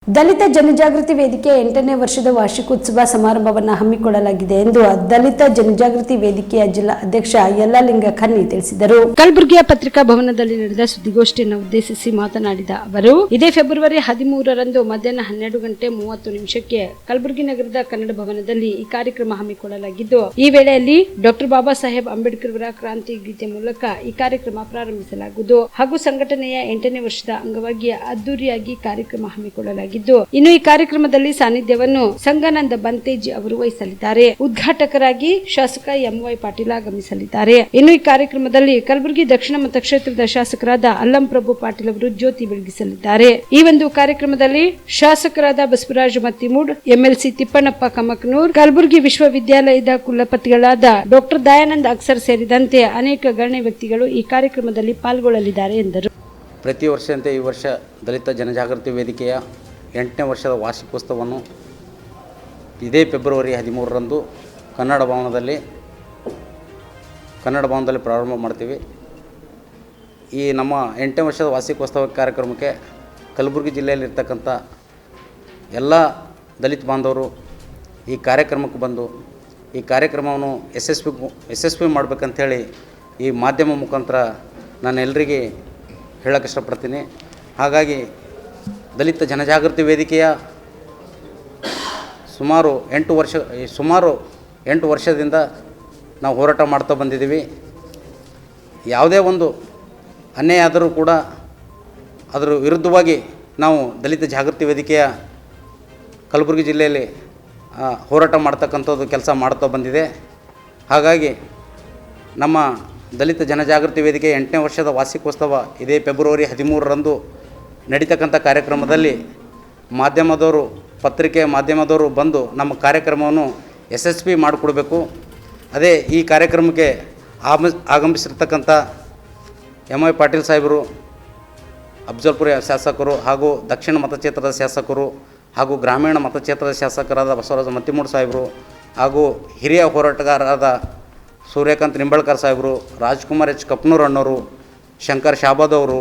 ದಲಿತ ಜನಜಾಗೃತಿ ವೇದಿಕೆ 8ನೇ ವರ್ಷದ ವಾರ್ಷಿಕೋತ್ಸವ ಸಮಾರಂಭವನ್ನು ಹಮ್ಮಿಕೊಳ್ಳಲಾಗಿದೆ ಎಂದು ದಲಿತ ಜನಜಾಗೃತಿ ವೇದಿಕೆಯ ಜಿಲ್ಲಾ ಅಧ್ಯಕ್ಷ ಯಲ್ಲಾಲಿಂಗ ಖನ್ನಿ ತಿಳಿಸಿದರು. ಕಲಬುರಗಿಯ ಪತ್ರಿಕಾ ಭವನದಲ್ಲಿ ನಡೆದ ಸುದ್ದಿಗೋಷ್ಠಿಯನ್ನು ಉದ್ದೇಶಿಸಿ ಮಾತನಾಡಿದ ಅವರು, ಇದೇ ಫೆಬ್ರವರಿ 13ರಂದು ಮಧ್ಯಾಹ್ನ 12:30 ಕಲಬುರಗಿ ನಗರದ ಕನ್ನಡ ಭವನದಲ್ಲಿ ಈ ಕಾರ್ಯಕ್ರಮ ಹಮ್ಮಿಕೊಳ್ಳಲಾಗಿದ್ದು, ಈ ವೇಳೆಯಲ್ಲಿ ಡಾಕ್ಟರ್ ಬಾಬಾ ಸಾಹೇಬ್ ಅಂಬೇಡ್ಕರ್ ಅವರ ಕ್ರಾಂತಿ ಗೀತೆ ಮೂಲಕ ಈ ಕಾರ್ಯಕ್ರಮ ಪ್ರಾರಂಭಿಸಲಾಗುವುದು ಹಾಗೂ ಸಂಘಟನೆಯ 8ನೇ ವರ್ಷದ ಅಂಗವಾಗಿ ಅದ್ದೂರಿಯಾಗಿ ಕಾರ್ಯಕ್ರಮ ಹಮ್ಮಿಕೊಳ್ಳಲಾಗಿದೆ. ಇನ್ನು ಈ ಕಾರ್ಯಕ್ರಮದಲ್ಲಿ ಸಾನ್ನಿಧ್ಯವನ್ನು ಸಂಗನಂದ ಬಂತೇಜಿ ಅವರು ವಹಿಸಲಿದ್ದಾರೆ. ಉದ್ಘಾಟಕರಾಗಿ ಶಾಸಕ ಎಂವೈ ಪಾಟೀಲ್ ಆಗಮಿಸಲಿದ್ದಾರೆ. ಇನ್ನು ಈ ಕಾರ್ಯಕ್ರಮದಲ್ಲಿ ಕಲಬುರಗಿ ದಕ್ಷಿಣ ಮತಕ್ಷೇತ್ರದ ಶಾಸಕರಾದ ಅಲ್ಲಂ ಪ್ರಭು ಪಾಟೀಲ್ ಅವರು ಜ್ಯೋತಿ ಬೆಳಗಿಸಲಿದ್ದಾರೆ. ಈ ಒಂದು ಕಾರ್ಯಕ್ರಮದಲ್ಲಿ ಶಾಸಕರಾದ ಬಸವರಾಜ ಮತ್ತಿಮೂಡ್, ಎಂಎಲ್ಸಿ ತಿಪ್ಪಣ್ಣಪ್ಪ ಕಮಕನೂರ್, ಕಲಬುರಗಿ ವಿಶ್ವವಿದ್ಯಾಲಯದ ಕುಲಪತಿಗಳಾದ ಡಾಕ್ಟರ್ ದಯಾನಂದ್ ಅಕ್ಸರ್ ಸೇರಿದಂತೆ ಅನೇಕ ಗಣ್ಯ ವ್ಯಕ್ತಿಗಳು ಈ ಕಾರ್ಯಕ್ರಮದಲ್ಲಿ ಪಾಲ್ಗೊಳ್ಳಲಿದ್ದಾರೆ ಎಂದರು. ಪ್ರತಿ ವರ್ಷದಂತೆ ಈ ವರ್ಷ ದಲಿತ ಜನಜಾಗೃತಿ ವೇದಿಕೆಯ 8ನೇ ವರ್ಷದ ವಾರ್ಷಿಕೋತ್ಸವವನ್ನು ಇದೇ ಫೆಬ್ರವರಿ 13ರಂದು ಕನ್ನಡ ಭವನದಲ್ಲಿ ಪ್ರಾರಂಭ ಮಾಡ್ತೀವಿ. ಈ ನಮ್ಮ 8ನೇ ವರ್ಷದ ವಾರ್ಷಿಕೋತ್ಸವ ಕಾರ್ಯಕ್ರಮಕ್ಕೆ ಕಲಬುರಗಿ ಜಿಲ್ಲೆಯಲ್ಲಿರ್ತಕ್ಕಂಥ ಎಲ್ಲ ದಲಿತ ಬಾಂಧವರು ಈ ಕಾರ್ಯಕ್ರಮಕ್ಕೆ ಬಂದು ಈ ಕಾರ್ಯಕ್ರಮವನ್ನು ಯಶಸ್ವಿ ಮಾಡಬೇಕಂಥೇಳಿ ಈ ಮಾಧ್ಯಮ ಮುಖಾಂತರ ನಾನು ಎಲ್ಲರಿಗೆ ಹೇಳೋಕ್ಕೆ ಇಷ್ಟಪಡ್ತೀನಿ. ಹಾಗಾಗಿ ದಲಿತ ಜನಜಾಗೃತಿ ವೇದಿಕೆಯ ಸುಮಾರು 8 ವರ್ಷದಿಂದ ನಾವು ಹೋರಾಟ ಮಾಡ್ತಾ ಬಂದಿದ್ದೀವಿ. ಯಾವುದೇ ಒಂದು ಅನ್ಯಾಯ ಆದರೂ ಕೂಡ ಅದರ ವಿರುದ್ಧವಾಗಿ ನಾವು ದಲಿತ ಜಾಗೃತಿ ವೇದಿಕೆಯ ಕಲಬುರಗಿ ಜಿಲ್ಲೆಯಲ್ಲಿ ಹೋರಾಟ ಮಾಡ್ತಕ್ಕಂಥದ್ದು ಕೆಲಸ ಮಾಡ್ತಾ ಬಂದಿದೆ. ಹಾಗಾಗಿ ನಮ್ಮ ದಲಿತ ಜನಜಾಗೃತಿ ವೇದಿಕೆ 8ನೇ ವರ್ಷದ ವಾರ್ಷಿಕೋತ್ಸವ ಇದೇ ಫೆಬ್ರವರಿ 13ರಂದು ನಡೀತಕ್ಕಂಥ ಕಾರ್ಯಕ್ರಮದಲ್ಲಿ ಪತ್ರಿಕೆ ಮಾಧ್ಯಮದವರು ಬಂದು ನಮ್ಮ ಕಾರ್ಯಕ್ರಮವನ್ನು ಯಶಸ್ವಿ ಮಾಡಿಕೊಡ್ಬೇಕು. ಅದೇ ಈ ಕಾರ್ಯಕ್ರಮಕ್ಕೆ ಆಗಮಿಸಿರ್ತಕ್ಕಂಥ ಎಂವೈ ಪಾಟೀಲ್ ಸಾಹೇಬರು, ಅಫ್ಜಲ್ಪುರ ಶಾಸಕರು ಹಾಗೂ ದಕ್ಷಿಣ ಮತಕ್ಷೇತ್ರದ ಶಾಸಕರು ಹಾಗೂ ಗ್ರಾಮೀಣ ಮತಕ್ಷೇತ್ರದ ಶಾಸಕರಾದ ಬಸವರಾಜ ಮತ್ತಿಮೂಡ್ ಸಾಹೇಬರು ಹಾಗೂ ಹಿರಿಯ ಹೋರಾಟಗಾರರಾದ ಸೂರ್ಯಕಾಂತ್ ನಿಂಬಳ್ಕರ್ ಸಾಹೇಬರು, ರಾಜ್ಕುಮಾರ್ ಎಚ್ ಕಪ್ನೂರ್ ಅಣ್ಣವರು, ಶಂಕರ್ ಶಾಬಾದ್ ಅವರು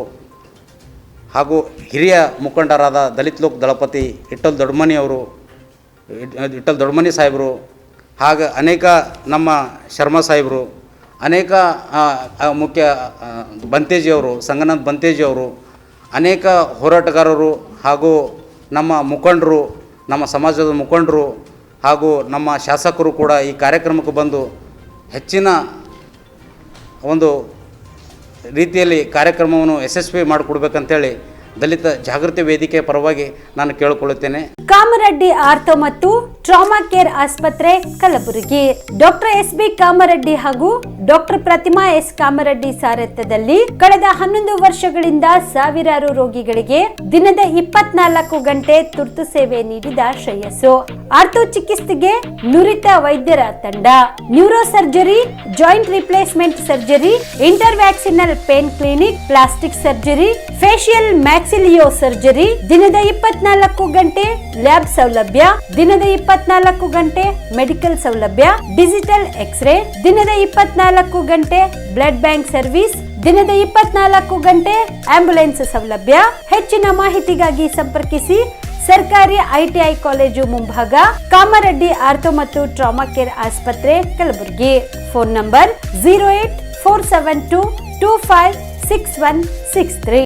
ಹಾಗೂ ಹಿರಿಯ ಮುಖಂಡರಾದ ದಲಿತ ಲೋಕ್ ದಳಪತಿ ಇಟ್ಟಲ್ ದೊಡ್ಮನಿ ಸಾಹೇಬರು ಹಾಗೂ ಅನೇಕ ನಮ್ಮ ಶರ್ಮಾ ಸಾಹೇಬರು, ಅನೇಕ ಮುಖ್ಯ ಬಂತೇಜಿಯವರು, ಸಂಗನಂದ್ ಬಂತೇಜಿಯವರು, ಅನೇಕ ಹೋರಾಟಗಾರರು ಹಾಗೂ ನಮ್ಮ ಮುಖಂಡರು, ನಮ್ಮ ಸಮಾಜದ ಮುಖಂಡರು ಹಾಗೂ ನಮ್ಮ ಶಾಸಕರು ಕೂಡ ಈ ಕಾರ್ಯಕ್ರಮಕ್ಕೆ ಬಂದು ಹೆಚ್ಚಿನ ಒಂದು ರೀತಿಯಲ್ಲಿ ಕಾರ್ಯಕ್ರಮವನ್ನು ಯಶಸ್ವಿ ಮಾಡಿಕೊಡ್ಬೇಕಂತೇಳಿ ದಲಿತ ಜಾಗೃತಿ ವೇದಿಕೆ ಪರವಾಗಿ ನಾನು ಕೇಳಿಕೊಳ್ಳುತ್ತೇನೆ. ಕಾಮರೆಡ್ಡಿ ಆರ್ಥೋ ಮತ್ತು ಟ್ರಾಮಾ ಕೇರ್ ಆಸ್ಪತ್ರೆ ಕಲಬುರಗಿ. Doctor S B. ಕಾಮರೆಡ್ಡಿ ಹಾಗೂ ಡಾಕ್ಟರ್ ಪ್ರತಿಮಾ ಎಸ್. ಕಾಮರೆಡ್ಡಿ ಸಾರಥ್ಯದಲ್ಲಿ ಕಳೆದ 11 ವರ್ಷಗಳಿಂದ ಸಾವಿರಾರು ರೋಗಿಗಳಿಗೆ ದಿನದ 24 ಗಂಟೆ ತುರ್ತು ಸೇವೆ ನೀಡಿದ ಶ್ರೇಯಸ್ಸು. ಆರ್ಥೋ ಚಿಕಿತ್ಸೆಗೆ ನುರಿತ ವೈದ್ಯರ ತಂಡ, neuro surgery, joint replacement surgery, interventional pain clinic, plastic surgery, facial maxillo surgery, ದಿನದ 24 ಗಂಟೆ ಲ್ಯಾಬ್ ಸೌಲಭ್ಯ, ದಿನದ 24 ಗಂಟೆ ಮೆಡಿಕಲ್ ಸೌಲಭ್ಯ, ಡಿಜಿಟಲ್ ಎಕ್ಸ್ರೇ, ದಿನದ 24 ಗಂಟೆ ಬ್ಲಡ್ ಬ್ಯಾಂಕ್ ಸರ್ವಿಸ್, ದಿನದ 24 ಗಂಟೆ ಆಂಬ್ಯುಲೆನ್ಸ್ ಸೌಲಭ್ಯ. ಹೆಚ್ಚಿನ ಮಾಹಿತಿಗಾಗಿ ಸಂಪರ್ಕಿಸಿ ಸರ್ಕಾರಿ ಐಟಿಐ ಕಾಲೇಜು ಮುಂಭಾಗ, ಕಾಮರೆಡ್ಡಿ ಆರ್ಥೋ ಮತ್ತು ಟ್ರಾಮಾ ಕೇರ್ ಆಸ್ಪತ್ರೆ ಕಲಬುರಗಿ. Phone number 084722566163.